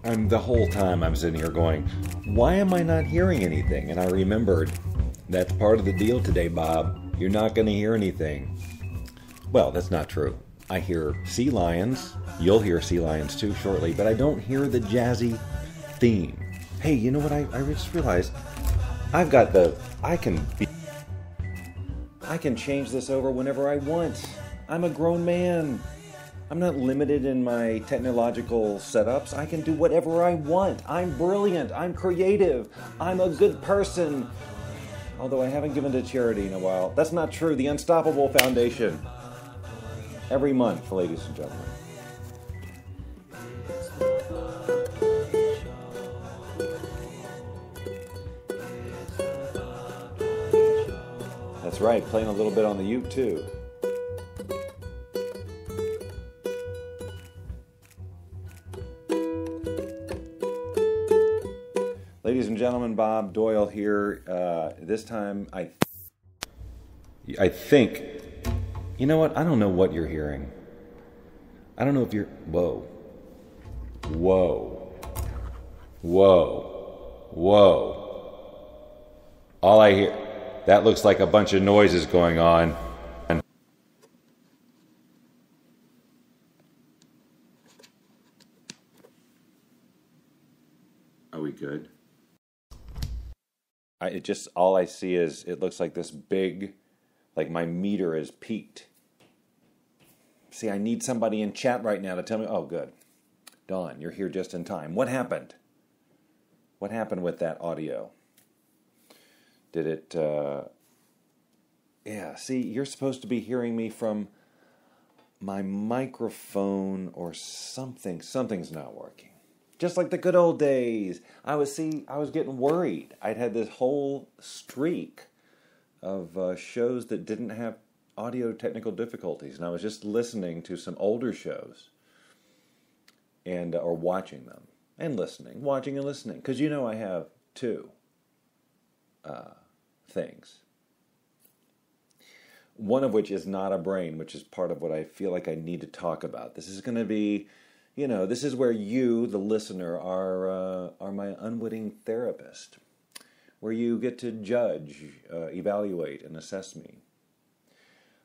The whole time I'm sitting here going, why am I not hearing anything? And I remembered, that's part of the deal today, Bob. You're not going to hear anything. Well, that's not true. I hear sea lions. You'll hear sea lions too shortly, but I don't hear the jazzy theme. Hey, you know what I just realized? I can change this over whenever I want. I'm a grown man. I'm not limited in my technological setups. I can do whatever I want. I'm brilliant. I'm creative. I'm a good person. Although I haven't given to charity in a while. That's not true. The Unstoppable Foundation. Every month, ladies and gentlemen. That's right, playing a little bit on the uke too. Ladies and gentlemen, Bob Doyle here. This time, I think, you know what? I don't know what you're hearing. I don't know if you're, whoa. All I hear, that looks like a bunch of noises going on. Are we good? All I see is, it looks like this big, like my meter is peaked. See, I need somebody in chat right now to tell me, oh good. Dawn, you're here just in time. What happened? What happened with that audio? Did it, yeah, see, you're supposed to be hearing me from my microphone or something. Something's not working. Just like the good old days. I was getting worried. I'd had this whole streak of shows that didn't have audio technical difficulties, and I was just listening to some older shows and or watching them and listening, watching and listening, because you know I have two things. One of which is not a brain, which is part of what I feel like I need to talk about. This is going to be, you know, this is where you, the listener, are my unwitting therapist, where you get to judge, evaluate, and assess me.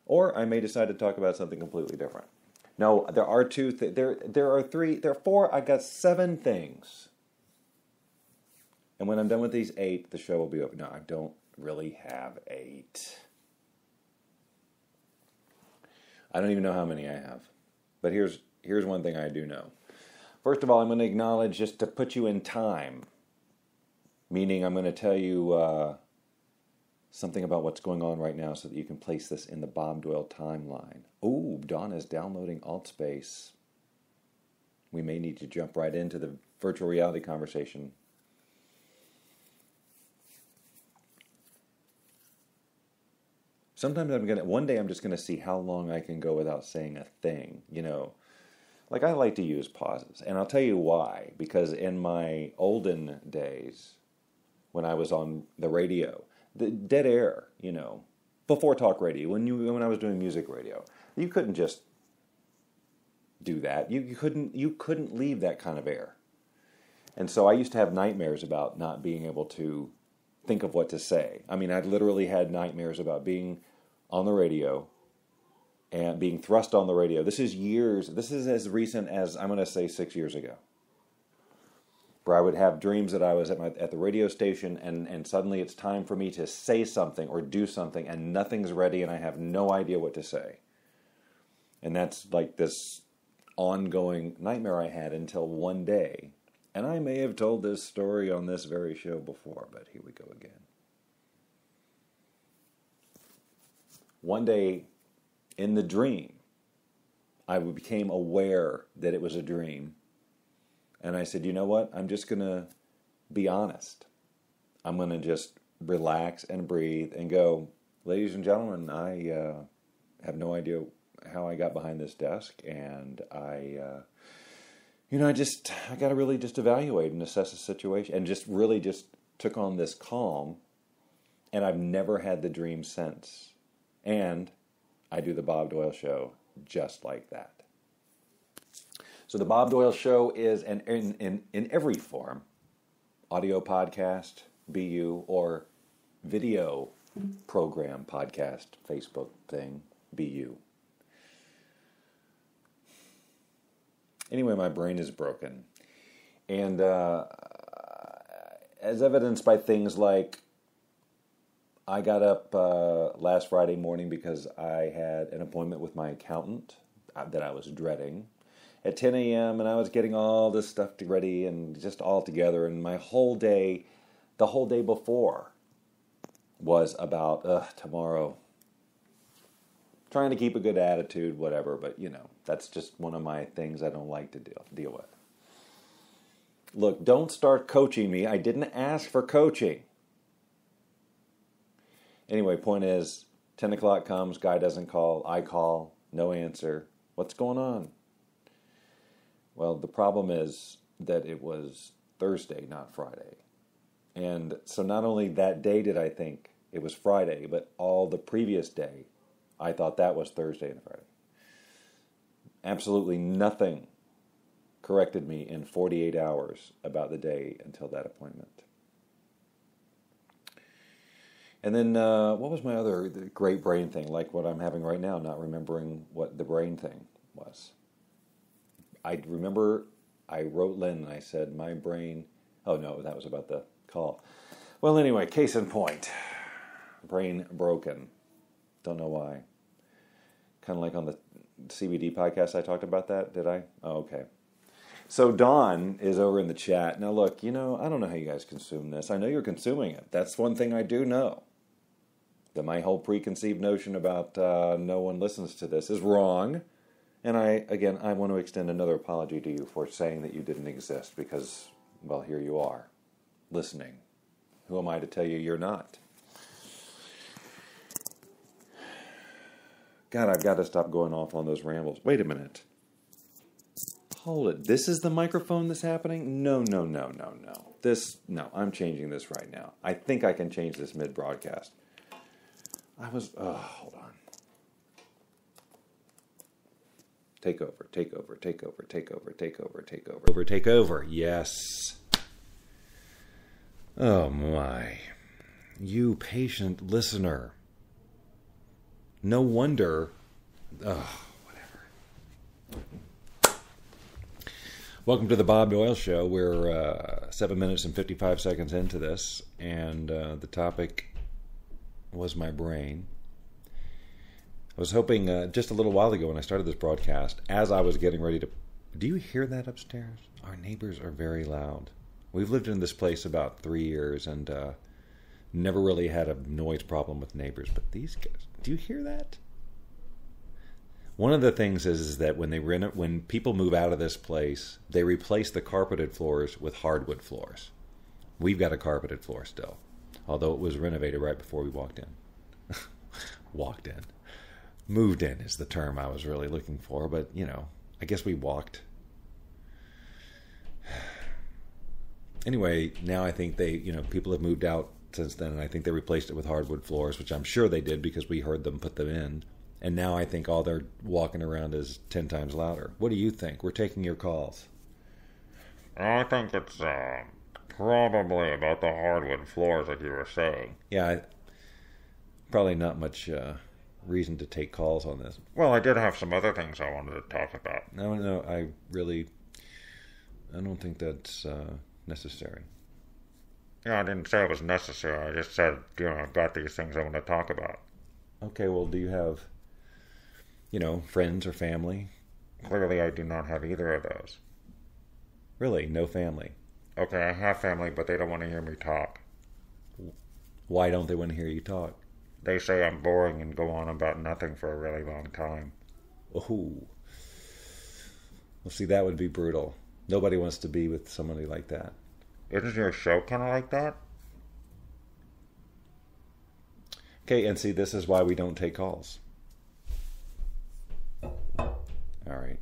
Or I may decide to talk about something completely different. No, there are there are four, I got 7 things. And when I'm done with these 8, the show will be over. No, I don't really have 8. I don't even know how many I have. But here's one thing I do know. First of all, I'm going to acknowledge, just to put you in time, meaning I'm going to tell you something about what's going on right now so that you can place this in the Bob Doyle timeline. Ooh, Dawn is downloading AltSpace. We may need to jump right into the virtual reality conversation. Sometimes one day I'm just going to see how long I can go without saying a thing, you know. Like, I like to use pauses, and I'll tell you why. Because in my olden days, when I was on the radio, the dead air, you know, before talk radio, when I was doing music radio, you couldn't just do that. You couldn't leave that kind of air. And so I used to have nightmares about not being able to think of what to say. I mean, I literally had nightmares about being on the radio and being thrust on the radio. This is as recent as, I'm going to say, 6 years ago, where I would have dreams that I was at the radio station, and suddenly it's time for me to say something or do something, and nothing's ready, and I have no idea what to say. And that's like this ongoing nightmare I had until one day, and I may have told this story on this very show before, but here we go again. One day, in the dream, I became aware that it was a dream. And I said, you know what? I'm just going to be honest. I'm going to just relax and breathe and go, ladies and gentlemen, I have no idea how I got behind this desk. And I got to really just evaluate and assess the situation. And just really just took on this calm. And I've never had the dream since. And I do the Bob Doyle Show just like that. So the Bob Doyle Show is in every form, audio podcast, BU, or video program podcast, Facebook thing, BU. Anyway, my brain is broken. And as evidenced by things like I got up last Friday morning because I had an appointment with my accountant that I was dreading at 10 a.m. and I was getting all this stuff ready and just all together. And my whole day, the whole day before, was about tomorrow. Trying to keep a good attitude, whatever, but that's just one of my things I don't like to deal with. Look, don't start coaching me. I didn't ask for coaching. Anyway, point is, 10 o'clock comes, guy doesn't call, I call, no answer. What's going on? Well, the problem is that it was Thursday, not Friday. And so not only that day did I think it was Friday, but all the previous day, I thought that was Thursday and Friday. Absolutely nothing corrected me in 48 hours about the day until that appointment. And then what was my other great brain thing, like what I'm having right now, not remembering what the brain thing was? I remember I wrote Lynn and I said, my brain... Oh, no, that was about the call. Well, anyway, case in point. Brain broken. Don't know why. Kind of like on the CBD podcast I talked about that, did I? Oh, okay. So Dawn is over in the chat. Now look, I don't know how you guys consume this. I know you're consuming it. That's one thing I do know. That my whole preconceived notion about no one listens to this is wrong. And I want to extend another apology to you for saying that you didn't exist because, well, here you are, listening. Who am I to tell you you're not? God, I've got to stop going off on those rambles. Wait a minute. Hold it. This is the microphone that's happening? No. I'm changing this right now. I think I can change this mid-broadcast. Hold on. Take over. Yes. Oh my. You patient listener. No wonder. Whatever. Welcome to the Bob Doyle Show. We're 7 minutes and 55 seconds into this, and the topic was my brain. I was hoping just a little while ago when I started this broadcast, as I was getting ready to... Do you hear that upstairs? Our neighbors are very loud. We've lived in this place about 3 years and never really had a noise problem with neighbors. But these guys, do you hear that? One of the things is that when people move out of this place, they replace the carpeted floors with hardwood floors. We've got a carpeted floor still, although it was renovated right before we walked in. Moved in is the term I was really looking for, but, I guess we walked. Anyway, now I think people have moved out since then, and I think they replaced it with hardwood floors, which I'm sure they did because we heard them put them in. And now I think all they're walking around is 10 times louder. What do you think? We're taking your calls. I think it's probably about the hardwood floors like you were saying. Yeah, probably not much reason to take calls on this. Well, I did have some other things I wanted to talk about. No, I don't think that's necessary. Yeah, I didn't say it was necessary. I just said, I've got these things I want to talk about. Okay, well, do you have, friends or family? Clearly, I do not have either of those. Really? No family? Okay, I have family, but they don't want to hear me talk. Why don't they want to hear you talk? They say I'm boring and go on about nothing for a really long time. Oh. Well, see, that would be brutal. Nobody wants to be with somebody like that. Isn't your show kind of like that? Okay, and see, this is why we don't take calls. All right.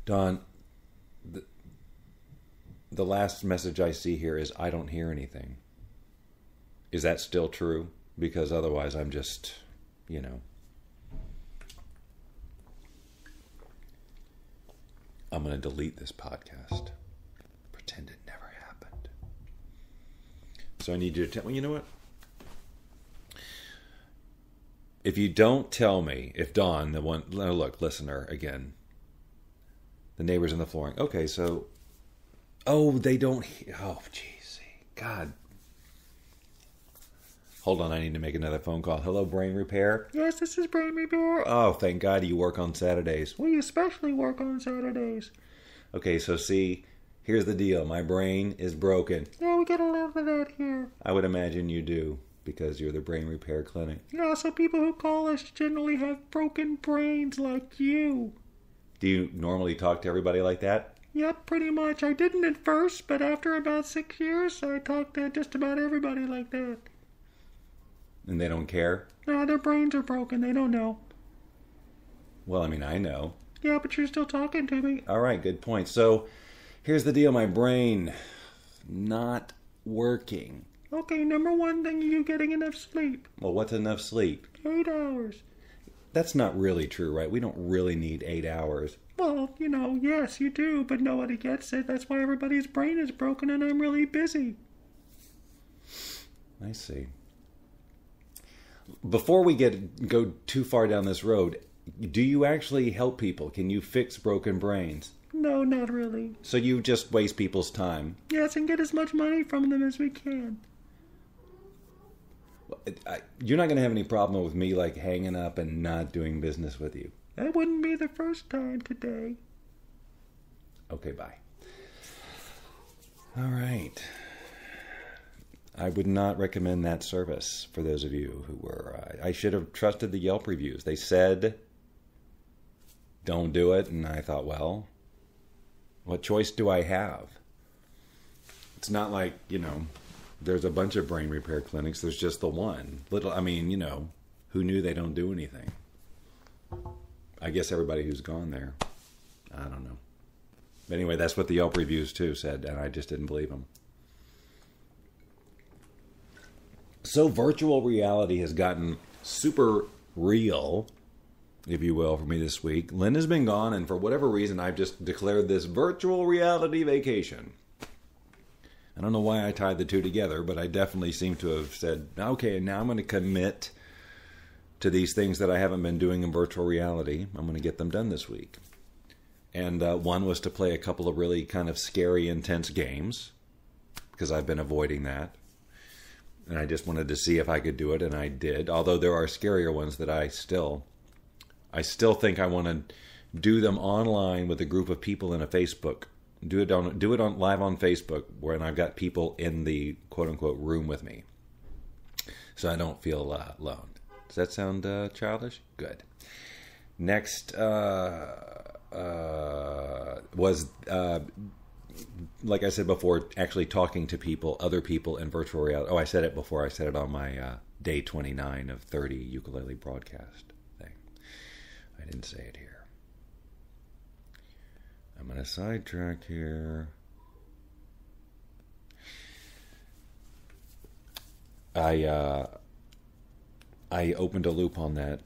Don, the last message I see here is, I don't hear anything. Is that still true? Because otherwise I'm just, I'm going to delete this podcast. Pretend it never happened. So I need you to tell me, you know what? If you don't tell me, if Dawn, the one, look, listener, again, the neighbors in the flooring. Okay, so, they don't, jeez, God. Hold on, I need to make another phone call. Hello, Brain Repair? Yes, this is Brain Repair. Oh, thank God you work on Saturdays. We especially work on Saturdays. Okay, so see, here's the deal. My brain is broken. Yeah, we got a lot of that here. I would imagine you do, because you're the Brain Repair Clinic. Yeah, so people who call us generally have broken brains like you. Do you normally talk to everybody like that? Yep, pretty much. I didn't at first, but after about 6 years, I talk to just about everybody like that. And they don't care? No, their brains are broken. They don't know. Well, I mean, I know. Yeah, but you're still talking to me. All right, good point. So, here's the deal. My brain not working. Okay, number one thing, you getting enough sleep. Well, what's enough sleep? 8 hours. That's not really true, right? We don't really need 8 hours. Well, yes, you do, but nobody gets it. That's why everybody's brain is broken and I'm really busy. I see. Before we go too far down this road, do you actually help people? Can you fix broken brains? No, not really. So you just waste people's time? Yes, and get as much money from them as we can. You're not going to have any problem with me, like, hanging up and not doing business with you. That wouldn't be the first time today. Okay, bye. All right. I would not recommend that service for those of you who were... I should have trusted the Yelp reviews. They said, don't do it. And I thought, well, what choice do I have? It's not like, there's a bunch of brain repair clinics. There's just the one. Who knew they don't do anything? I guess everybody who's gone there. I don't know. But anyway, that's what the Yelp reviews, too, said. And I just didn't believe them. So virtual reality has gotten super real, if you will, for me this week. Lynn has been gone, and for whatever reason, I've just declared this virtual reality vacation. I don't know why I tied the two together, but I definitely seem to have said, okay, now I'm going to commit to these things that I haven't been doing in virtual reality. I'm going to get them done this week. And one was to play a couple of really kind of scary, intense games, because I've been avoiding that. And I just wanted to see if I could do it, and I did. Although there are scarier ones that I still think I want to do them online with a group of people in a Facebook. Do it on live on Facebook, where I've got people in the quote unquote room with me, so I don't feel alone. Does that sound childish? Good. Next was. Like I said before, actually talking to people, other people in virtual reality. Oh, I said it before. I said it on my day 29 of 30 ukulele broadcast thing. I didn't say it here. I'm going to sidetrack here. I opened a loop on that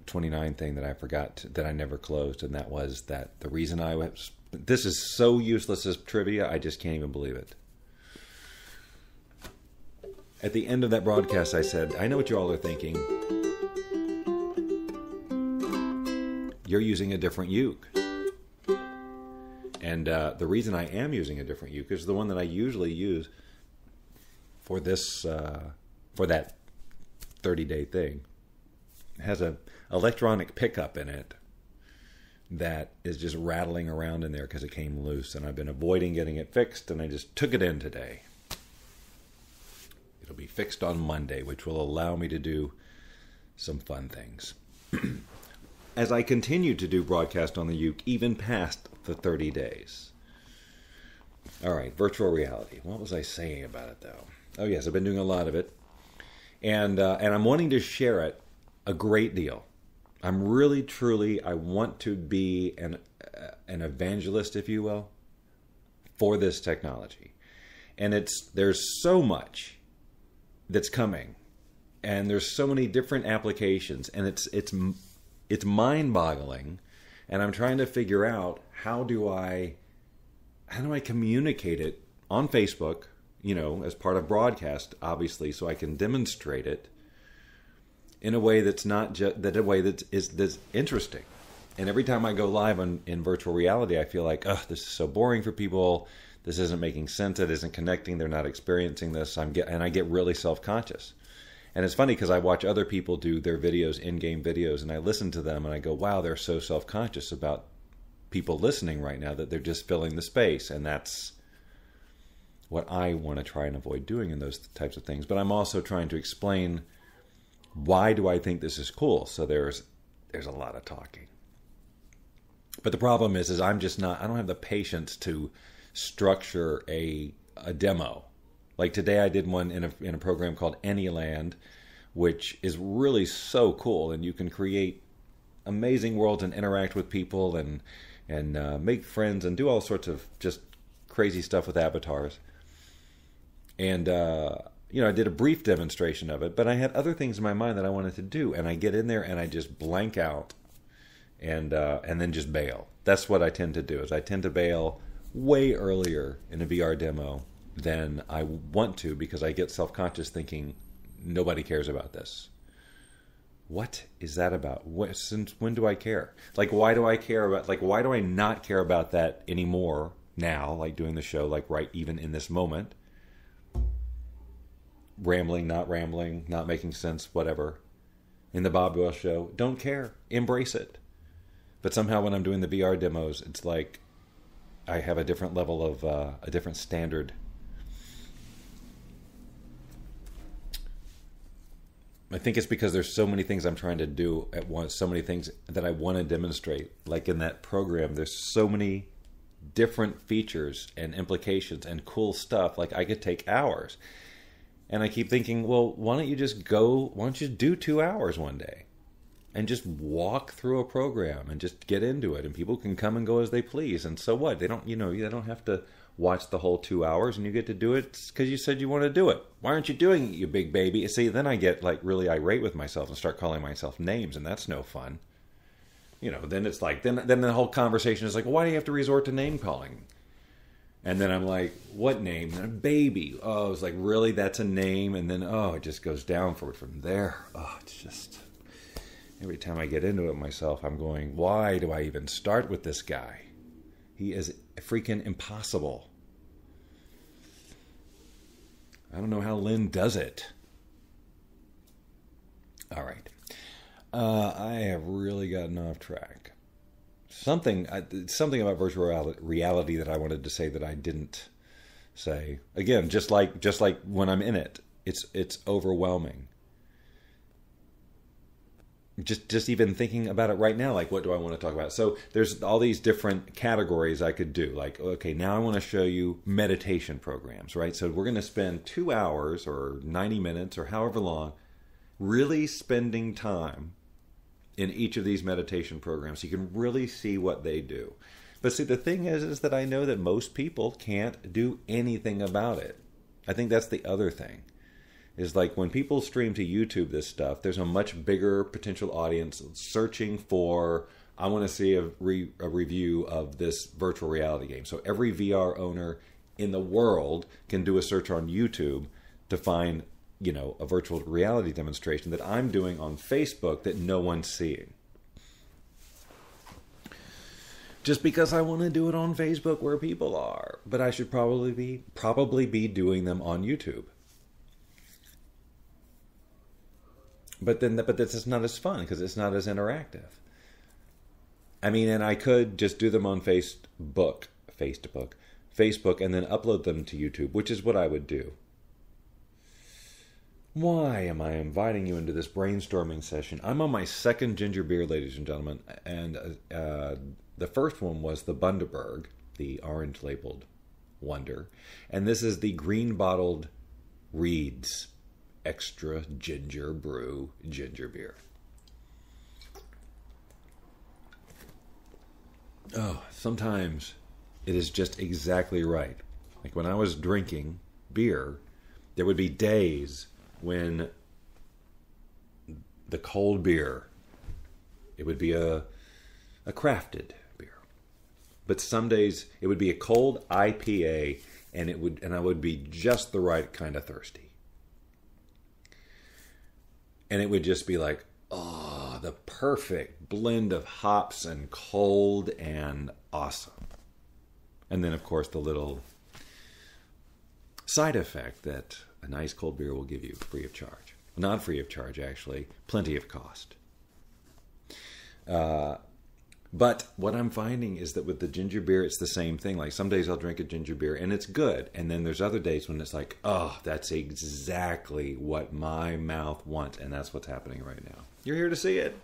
29 thing that I forgot, that I never closed, and that was that the reason I was... This is so useless as trivia, I just can't even believe it. At the end of that broadcast, I said, I know what you all are thinking. You're using a different uke. And the reason I am using a different uke is the one that I usually use for this, for that 30-day thing. It has a electronic pickup in it that is just rattling around in there because it came loose, and I've been avoiding getting it fixed, and I just took it in today. It'll be fixed on Monday, which will allow me to do some fun things. As I continue to do broadcast on the uke, even past the 30 days. All right, virtual reality. What was I saying about it, though? Oh, yes, I've been doing a lot of it. And I'm wanting to share it a great deal. I'm really, truly, I want to be an evangelist, if you will, for this technology. And there's so much that's coming, and there's so many different applications, and it's mind-boggling And I'm trying to figure out how do I communicate it on Facebook, as part of broadcast, obviously, so I can demonstrate it in a way that's not just that's interesting. And every time I go live in virtual reality, I feel like, this is so boring for people. This isn't making sense. It isn't connecting. They're not experiencing this. And I get really self-conscious. And it's funny because I watch other people do their videos, in-game videos, and I listen to them and I go, wow, they're so self-conscious about people listening right now that they're just filling the space. And that's what I want to try and avoid doing in those types of things. But I'm also trying to explain, why do I think this is cool? So there's a lot of talking. But the problem is I don't have the patience to structure a demo. Like today I did one in a program called Anyland, which is really so cool, and you can create amazing worlds and interact with people and make friends and do all sorts of just crazy stuff with avatars. And I did a brief demonstration of it, but I had other things in my mind that I wanted to do, and I get in there and I just blank out and then just bail. That's what I tend to do. Is I tend to bail way earlier in a VR demo than I want to, because I get self-conscious thinking nobody cares about this. What is that about? Since when do I care? Like, why do I care about? Like, why do I not care about that anymore now? Like doing the show, like right even in this moment. Rambling, not making sense, whatever. In the Bob Doyle show, don't care, embrace it. But somehow when I'm doing the VR demos, it's like I have a different level of a different standard. I think it's because there's so many things I'm trying to do at once, so many things that I want to demonstrate. Like in that program, there's so many different features and implications and cool stuff. Like I could take hours. And I keep thinking, well, why don't you just do 2 hours one day and just walk through a program and just get into it, and people can come and go as they please. And so what? They don't have to watch the whole 2 hours, and you get to do it because you said you want to do it. Why aren't you doing it, you big baby? See, then I get like really irate with myself and start calling myself names, and that's no fun. Then it's like, then the whole conversation is like, why do you have to resort to name calling? And then I'm like, what name? And a baby. Oh, it's like, really? That's a name? And then, it just goes down from there. It's just, every time I get into it myself, I'm going, why do I even start with this guy? He is freaking impossible. I don't know how Lynn does it. All right. I have really gotten off track. Something about virtual reality that I wanted to say that I didn't say. Again, just like when I'm in it, it's overwhelming. Just even thinking about it right now, like what do I want to talk about? So there's all these different categories I could do. Like, okay, now I want to show you meditation programs, right? So we're going to spend 2 hours or 90 minutes or however long really spending time in each of these meditation programs. You can really see what they do. But see, the thing is that I know that most people can't do anything about it. I think that's the other thing. Is like when people stream to YouTube this stuff, there's a much bigger potential audience searching for, I want to see a review of this virtual reality game. So every VR owner in the world can do a search on YouTube to find a virtual reality demonstration that I'm doing on Facebook that no one's seeing. Just because I want to do it on Facebook where people are, but I should probably be doing them on YouTube. But this is not as fun because it's not as interactive. I mean, and I could just do them on Facebook, and then upload them to YouTube, which is what I would do. Why am I inviting you into this brainstorming session? I'm on my second ginger beer, ladies and gentlemen, and the first one was the Bundaberg, the orange labeled wonder, and this is the green bottled Reed's extra ginger brew ginger beer. Oh, sometimes it is just exactly right. Like when I was drinking beer, there would be days when the cold beer, it would be a a crafted beer. But some days it would be a cold IPA, and I would be just the right kind of thirsty. And it would just be like, oh, the perfect blend of hops and cold and awesome. And then, of course, the little side effect that a nice cold beer will give you free of charge. Not free of charge, actually. Plenty of cost. But what I'm finding is that with the ginger beer, it's the same thing. Like some days I'll drink a ginger beer and it's good. And then there's other days when it's like, oh, that's exactly what my mouth wants. And that's what's happening right now. You're here to see it.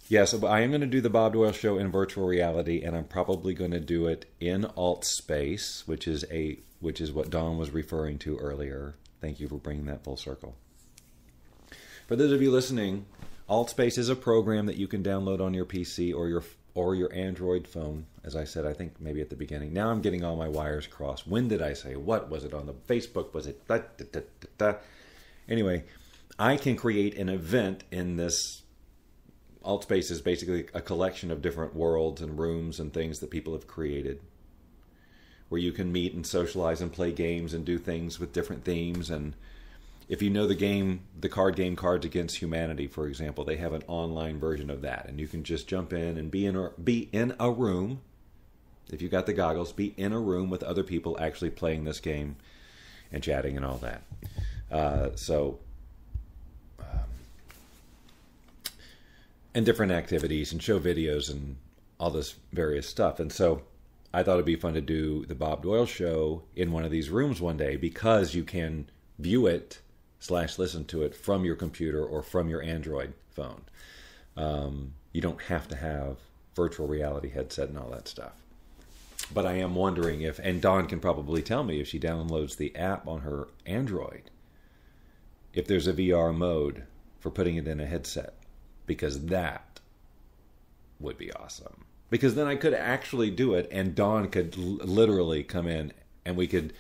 Yeah, so I am going to do the Bob Doyle Show in virtual reality, and I'm probably going to do it in alt space, which is what Dawn was referring to earlier. Thank you for bringing that full circle. For those of you listening, AltSpace is a program that you can download on your PC or your Android phone. As I said, I think maybe at the beginning. Now I'm getting all my wires crossed. When did I say what? Was it on the Facebook? Was it da, da, da, da, da. Anyway, I can create an event in this. AltSpace is basically a collection of different worlds and rooms and things that people have created, where you can meet and socialize and play games and do things with different themes. And if you know the game, the card game Cards Against Humanity, for example, they have an online version of that, and you can just jump in and be in a room. If you got the goggles, be in a room with other people actually playing this game and chatting and all that. And different activities and show videos and all this various stuff. And so I thought it'd be fun to do the Bob Doyle Show in one of these rooms one day, because you can view it / listen to it from your computer or from your Android phone. You don't have to have virtual reality headset and all that stuff. But I am wondering if, and Dawn can probably tell me if she downloads the app on her Android, if there's a VR mode for putting it in a headset. Because that would be awesome. Because then I could actually do it, and Dawn could literally come in, and we could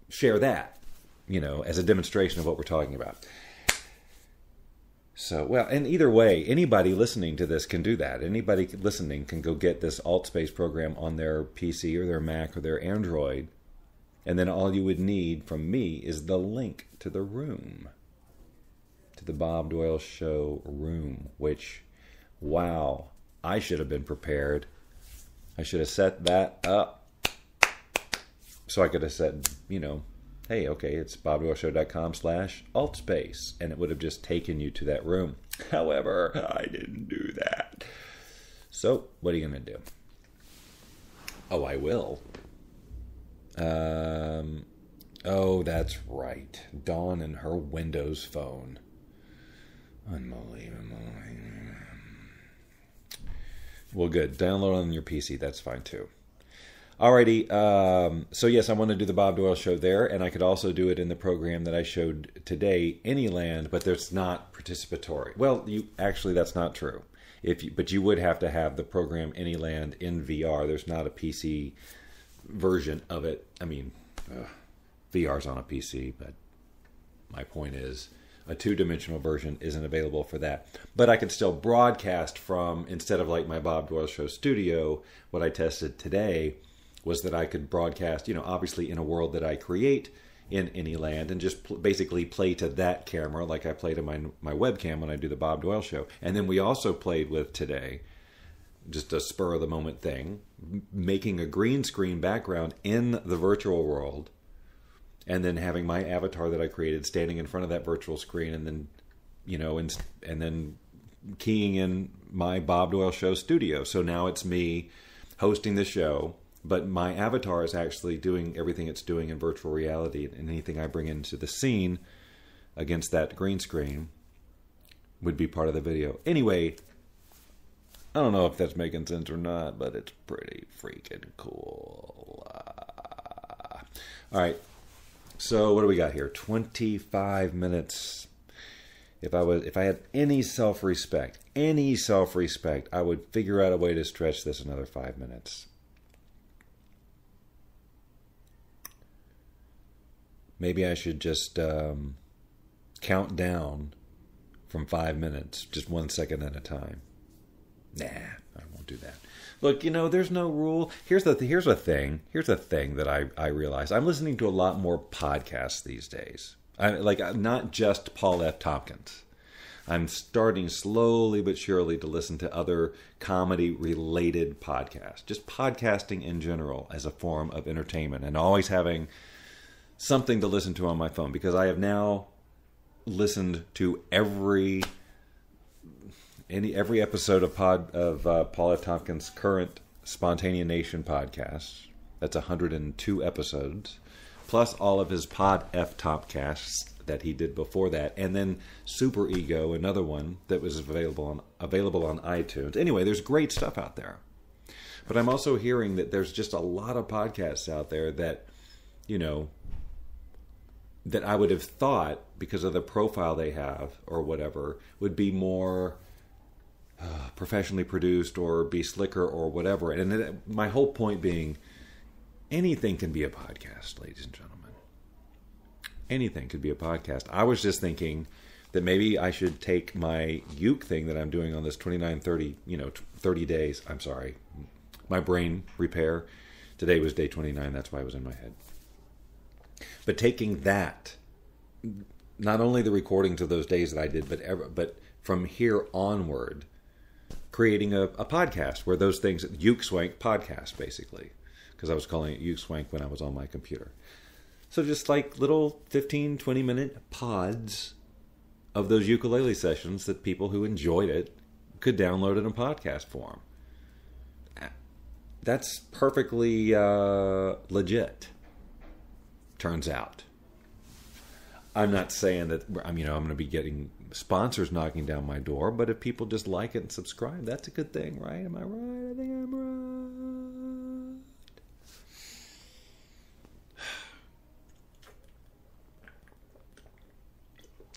share that, as a demonstration of what we're talking about. So, well, and either way, anybody listening to this can do that. Anybody listening can go get this AltSpace program on their PC or their Mac or their Android. And then all you would need from me is the link to the room, to the Bob Doyle Show room, which, wow, I should have been prepared. I should have set that up. So I could have said, hey, okay, it's bobdoyleshow.com/altspace, and it would have just taken you to that room. However, I didn't do that. So what are you going to do? Oh, I will. Oh, that's right. Dawn and her Windows phone. Unbelievable. Well, good. Download on your PC. That's fine, too. Alrighty. So, yes, I want to do the Bob Doyle Show there, and I could also do it in the program that I showed today, Anyland, but there's not participatory. Well, that's not true. But you would have to have the program Anyland in VR. There's not a PC version of it. I mean, VR's on a PC, but my point is a two-dimensional version isn't available for that. But I can still broadcast from, instead of like my Bob Doyle Show studio, what I tested today was that I could broadcast, obviously in a world that I create in Anyland, and just basically play to that camera like I play to my webcam when I do the Bob Doyle Show. And then we also played with today, just a spur of the moment thing, making a green screen background in the virtual world, and then having my avatar that I created standing in front of that virtual screen, and then, and then keying in my Bob Doyle Show studio. So now it's me hosting the show, but my avatar is actually doing everything it's doing in virtual reality, and anything I bring into the scene against that green screen would be part of the video. Anyway, I don't know if that's making sense or not, but it's pretty freaking cool. All right. So what do we got here? 25 minutes. If I had any self-respect, I would figure out a way to stretch this another 5 minutes. Maybe I should just count down from 5 minutes, just 1 second at a time. Nah, I won't do that. Look, there's no rule. Here's a thing that I realize. I'm listening to a lot more podcasts these days. Not just Paul F. Tompkins. I'm starting slowly but surely to listen to other comedy-related podcasts. Just podcasting in general as a form of entertainment, and always having something to listen to on my phone, because I have now listened to every episode of Paul F. Tompkins' current Spontanea Nation podcast. That's 102 episodes, plus all of his Pod F. Topcasts that he did before that, and then Super Ego, another one that was available on iTunes. Anyway, there's great stuff out there. But I'm also hearing that there's just a lot of podcasts out there that, that I would have thought, because of the profile they have or whatever, would be more professionally produced or be slicker or whatever. And my whole point being, anything can be a podcast, ladies and gentlemen. Anything could be a podcast. I was just thinking that maybe I should take my uke thing that I'm doing on this 30 days. I'm sorry, my brain repair. Today was day 29. That's why it was in my head. But taking that, not only the recordings of those days that I did, but from here onward, creating a podcast where those things, Uke Swank podcast, basically, because I was calling it Uke Swank when I was on my computer. So just like little 15, 20-minute pods of those ukulele sessions that people who enjoyed it could download in a podcast form. That's perfectly legit, turns out. I'm not saying that I'm going to be getting sponsors knocking down my door, but if people just like it and subscribe, that's a good thing, right? Am I right? I think I'm right.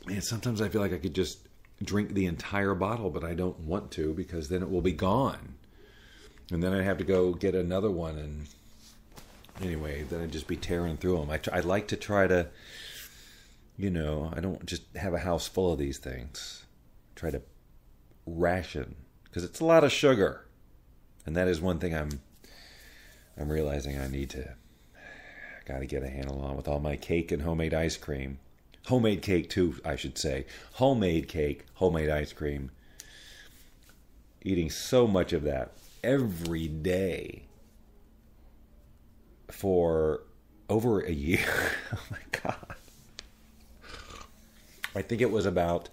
Man, sometimes I feel like I could just drink the entire bottle, but I don't want to, because then it will be gone. And then I'd have to go get another one, and anyway, then I'd just be tearing through them. I like to try to, I don't just have a house full of these things. Try to ration, because it's a lot of sugar. And that is one thing I'm realizing I got to get a handle on with all my cake and homemade ice cream. Homemade cake, too, I should say. Homemade cake, homemade ice cream. Eating so much of that every day for over a year. Oh, my God. I think it was about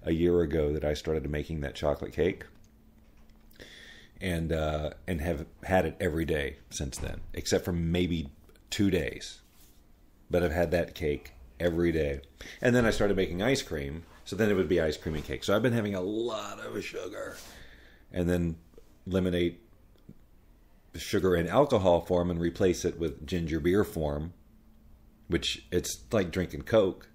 a year ago that I started making that chocolate cake. And have had it every day since then, except for maybe 2 days. But I've had that cake every day. And then I started making ice cream, so then it would be ice cream and cake. So I've been having a lot of sugar. And then eliminate the sugar in alcohol form and replace it with ginger beer form, which it's like drinking Coke,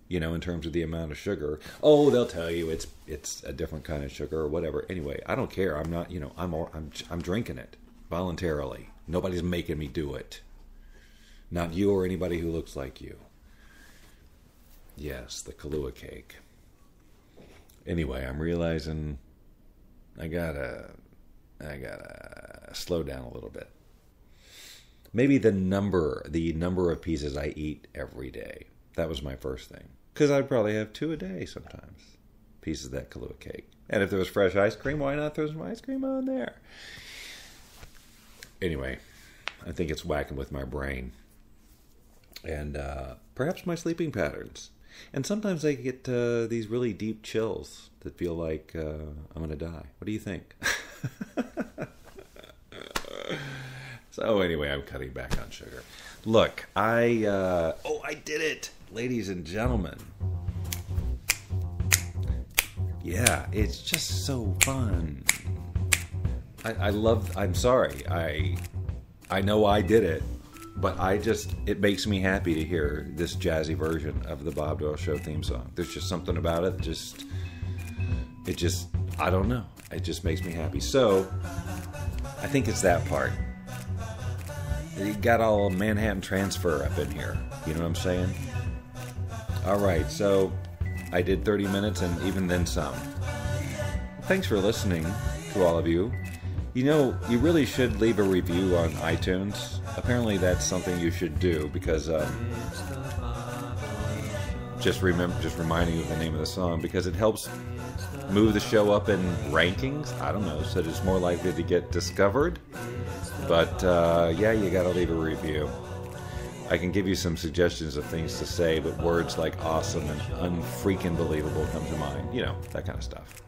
in terms of the amount of sugar. Oh, they'll tell you it's a different kind of sugar or whatever. Anyway, I don't care. I'm not, I'm drinking it voluntarily. Nobody's making me do it. Not you or anybody who looks like you. Yes, the Kahlua cake. Anyway, I'm realizing I gotta slow down a little bit. Maybe the number of pieces I eat every day. That was my first thing. Because I'd probably have 2 a day sometimes. Pieces of that Kahlua cake. And if there was fresh ice cream, why not throw some ice cream on there? Anyway, I think it's whacking with my brain. And perhaps my sleeping patterns. And sometimes I get these really deep chills that feel like I'm going to die. What do you think? So anyway, I'm cutting back on sugar. Look, I did it, ladies and gentlemen. Yeah, it's just so fun. I'm sorry. I know I did it. But it makes me happy to hear this jazzy version of the Bob Doyle Show theme song. There's just something about it. I don't know. It just makes me happy. So, I think it's that part. You got all Manhattan Transfer up in here. You know what I'm saying? All right, so I did 30 minutes and even then some. Thanks for listening to all of you. You know, you really should leave a review on iTunes. Apparently that's something you should do because just reminding you of the name of the song, because it helps move the show up in rankings. I don't know, so it's more likely to get discovered. But yeah, you gotta leave a review. I can give you some suggestions of things to say, but words like awesome and unfreaking believable come to mind. You know, that kind of stuff.